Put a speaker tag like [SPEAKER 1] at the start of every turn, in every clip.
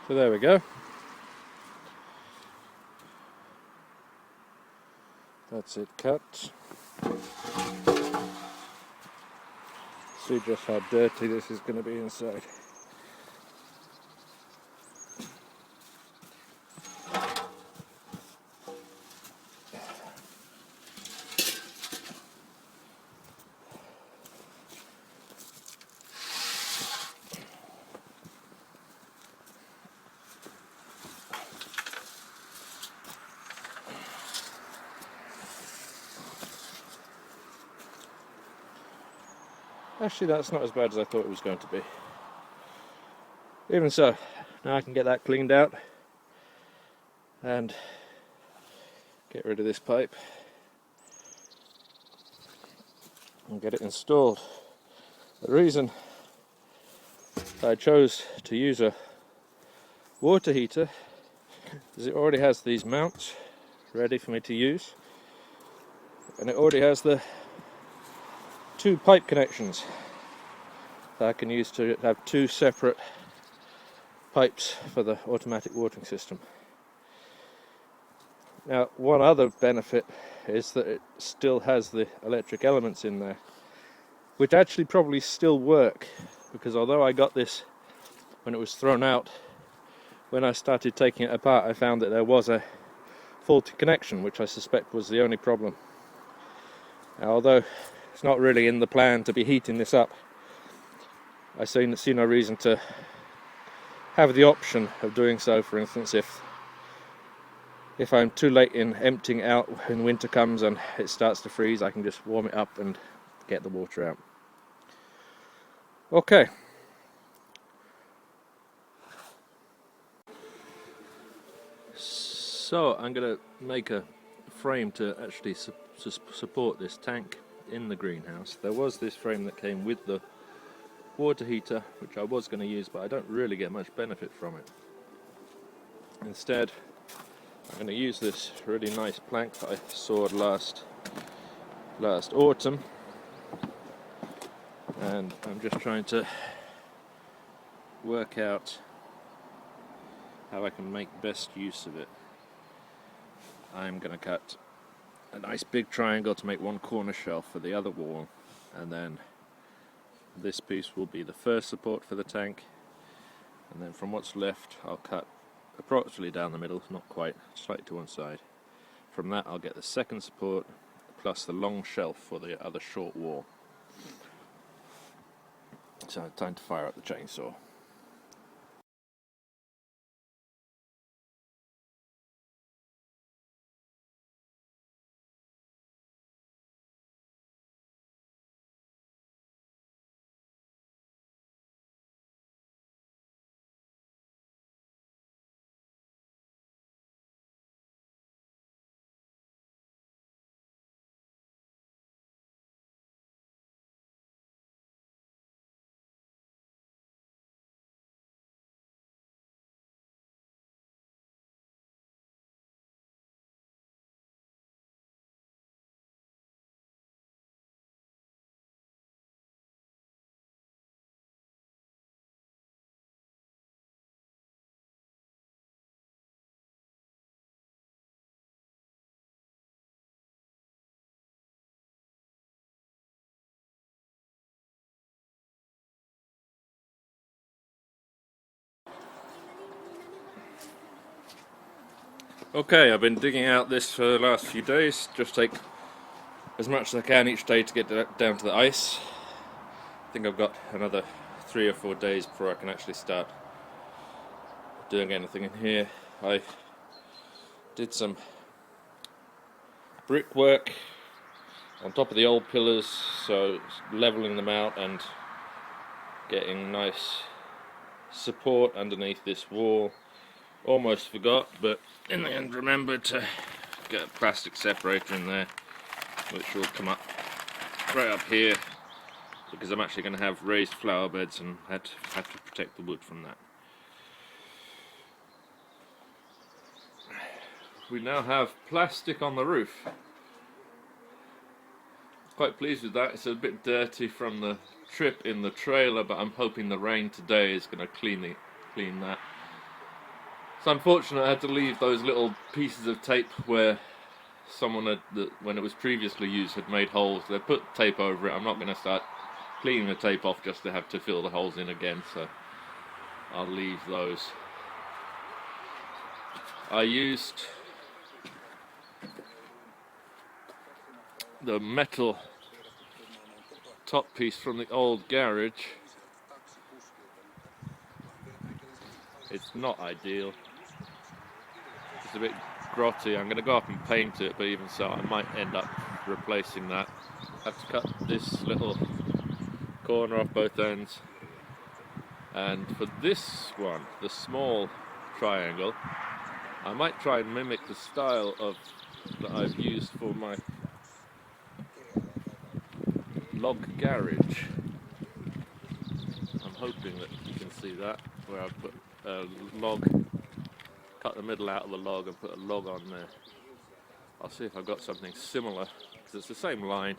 [SPEAKER 1] So there we go. That's it cut. See just how dirty this is going to be inside. Actually, that's not as bad as I thought it was going to be. Even so, now I can get that cleaned out and get rid of this pipe and get it installed. The reason I chose to use a water heater is it already has these mounts ready for me to use, and it already has the 2 pipe connections that I can use to have 2 separate pipes for the automatic watering system. Now, one other benefit is that it still has the electric elements in there, which actually probably still work, because although I got this when it was thrown out, when I started taking it apart I found that there was a faulty connection, which I suspect was the only problem. Now, although it's not really in the plan to be heating this up, I see no reason to have the option of doing so. For instance, if I'm too late in emptying out when winter comes and it starts to freeze, I can just warm it up and get the water out. Okay. So I'm going to make a frame to actually support this tank in the greenhouse. There was this frame that came with the water heater, which I was going to use, but I don't really get much benefit from it. Instead, I'm going to use this really nice plank that I sawed last autumn, and I'm just trying to work out how I can make best use of it. I'm going to cut a nice big triangle to make one corner shelf for the other wall, and then this piece will be the first support for the tank, and then from what's left I'll cut approximately down the middle, not quite, slightly to one side. From that I'll get the second support plus the long shelf for the other short wall. So time to fire up the chainsaw. Okay, I've been digging out this for the last few days. Just take as much as I can each day to get down to the ice. I think I've got another 3 or 4 days before I can actually start doing anything in here. I did some brickwork on top of the old pillars, so leveling them out and getting nice support underneath this wall. Almost forgot, but in the end remembered to get a plastic separator in there, which will come up right up here, because I'm actually going to have raised flower beds and have to protect the wood from that. We now have plastic on the roof. Quite pleased with that. It's a bit dirty from the trip in the trailer, but I'm hoping the rain today is going to clean that. It's unfortunate I had to leave those little pieces of tape where someone had, when it was previously used, had made holes. They put tape over it. I'm not going to start cleaning the tape off just to have to fill the holes in again, so I'll leave those. I used the metal top piece from the old garage. It's not ideal. It's a bit grotty. I'm going to go up and paint it, but even so, I might end up replacing that. I have to cut this little corner off both ends. And for this one, the small triangle, I might try and mimic the style of that I've used for my log garage. I'm hoping that you can see that, where I've put a log, cut the middle out of the log and put a log on there. I'll see if I've got something similar, because it's the same line.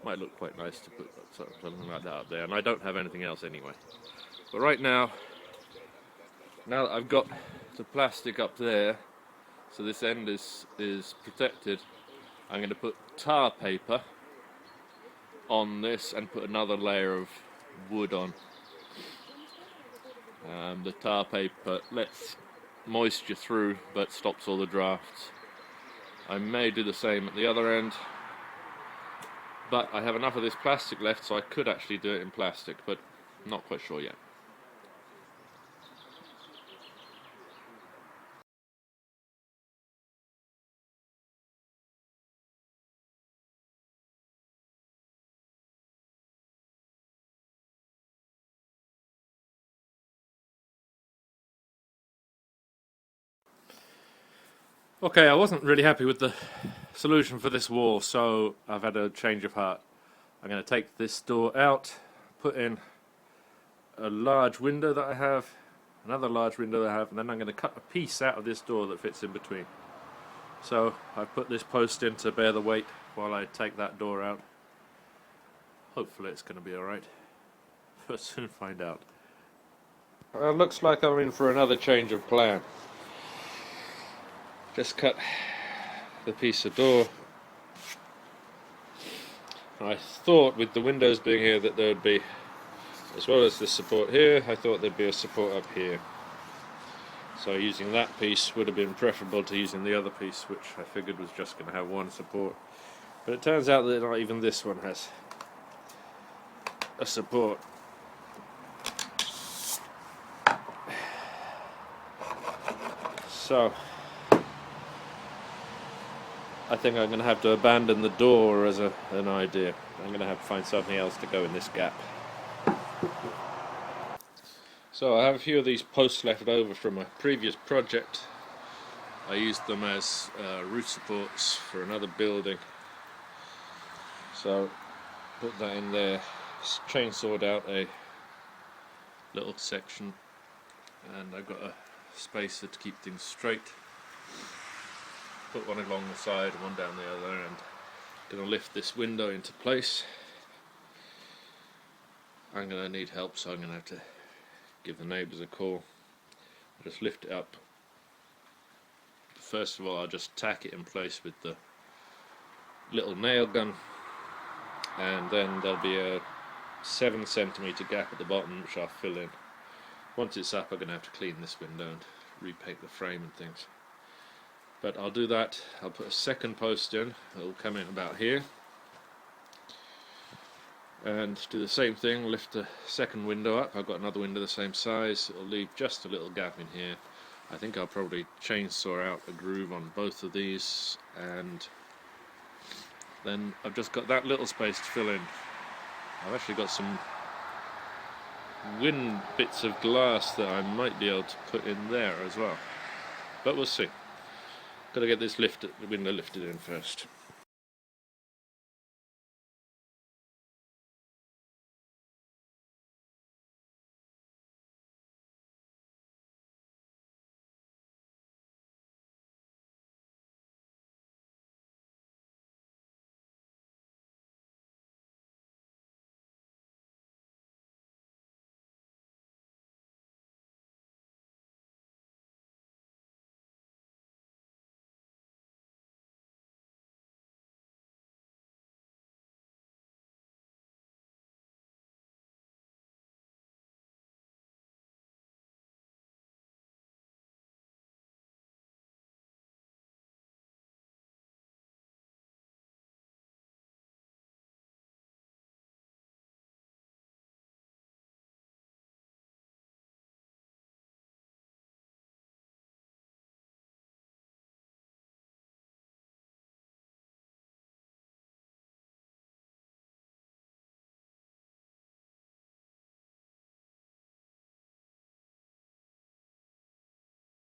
[SPEAKER 1] Might look quite nice to put something like that up there, and I don't have anything else anyway. But right now that I've got the plastic up there, so this end is protected, I'm going to put tar paper on this and put another layer of wood on. The tar paper lets moisture through but stops all the drafts. I may do the same at the other end, but I have enough of this plastic left, so I could actually do it in plastic, but not quite sure yet. Okay, I wasn't really happy with the solution for this wall, so I've had a change of heart. I'm going to take this door out, put in a large window that I have, another large window that I have, and then I'm going to cut a piece out of this door that fits in between. So I've put this post in to bear the weight while I take that door out. Hopefully it's going to be alright. We'll soon find out. Looks like I'm in for another change of plan. Just cut the piece of door. I thought with the windows being here that there would be, as well as this support here, I thought there'd be a support up here. So using that piece would have been preferable to using the other piece, which I figured was just going to have one support. But it turns out that not even this one has a support. So I think I'm going to have to abandon the door as an idea. I'm going to have to find something else to go in this gap. So I have a few of these posts left over from a previous project. I used them as roof supports for another building. So put that in there, chainsawed out a little section, and I've got a spacer to keep things straight. Put one along the side and one down the other, and going to lift this window into place. I'm going to need help, so I'm going to have to give the neighbours a call. I'll just lift it up. First of all, I'll just tack it in place with the little nail gun, and then there'll be a 7 centimetre gap at the bottom which I'll fill in. Once it's up, I'm going to have to clean this window and repaint the frame and things. But I'll do that. I'll put a second post in. It'll come in about here. And do the same thing, lift the second window up. I've got another window the same size. It'll leave just a little gap in here. I think I'll probably chainsaw out a groove on both of these, and then I've just got that little space to fill in. I've actually got some wind bits of glass that I might be able to put in there as well. But we'll see. Got to get this window lifted in first.